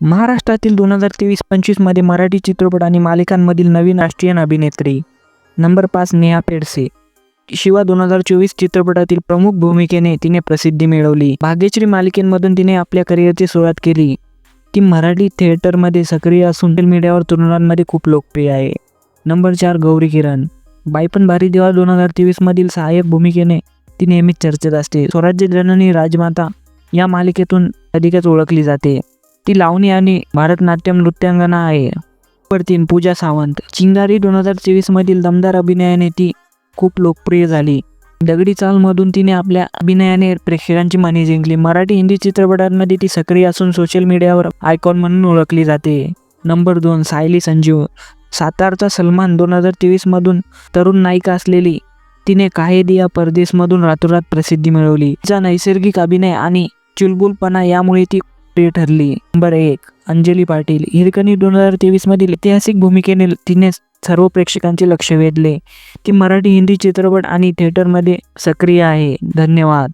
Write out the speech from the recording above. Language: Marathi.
महाराष्ट्रातील 2023-25 मध्ये मराठी चित्रपट आणि मालिकांमधील नवीन राष्ट्रीय अभिनेत्री. नंबर 5 नेहा पेडसे. शिवा 2024 चित्रपटातील प्रमुख भूमिकेने तिने प्रसिद्धी मिळवली. भाग्यश्री मालिकेमधून तिने आपल्या करिअरची सुरुवात केली. ती मराठी थिएटरमध्ये सक्रिय असून सोशल मीडियावर तरुणांमध्ये खूप लोकप्रिय आहे. नंबर 4 गौरी किरण. बाईपण भारी देवा 2023 मधील सहाय्यक भूमिकेने ती नेहमीच चर्चेत असते. स्वराज्य जननी राजमाता या मालिकेतून अधिकच ओळखली जाते. ती लावणी आणि भारतनाट्यम नृत्यांगना आहे. नंबर 3 पूजा सावंत. चिंगारी 2023 मधील दमदार अभिनयाने ती खूप लोकप्रिय झाली. दगडी चालमधून तिने आपल्या अभिनयाने प्रेक्षकांची मने जिंकली. मराठी हिंदी चित्रपटांमध्ये ती सक्रिय असून सोशल मीडियावर आयकॉन म्हणून ओळखली जाते. नंबर 2 सायली संजीव. सातारचा सलमान 2023 मधून तरुण नायिका असलेली तिने काहे दिया परदेसमधून रातोरात प्रसिद्धी मिळवली. तिचा नैसर्गिक अभिनय आणि चुलबुलपणा यामुळे ती प्रिय ठरली. नंबर 1 अंजली पाटील. हिरकणी 2023 मधील ऐतिहासिक भूमिकेने तिने सर्व प्रेक्षकांचे लक्ष वेधले. ती मराठी हिंदी चित्रपट आणि थिएटरमध्ये सक्रिय आहे. धन्यवाद.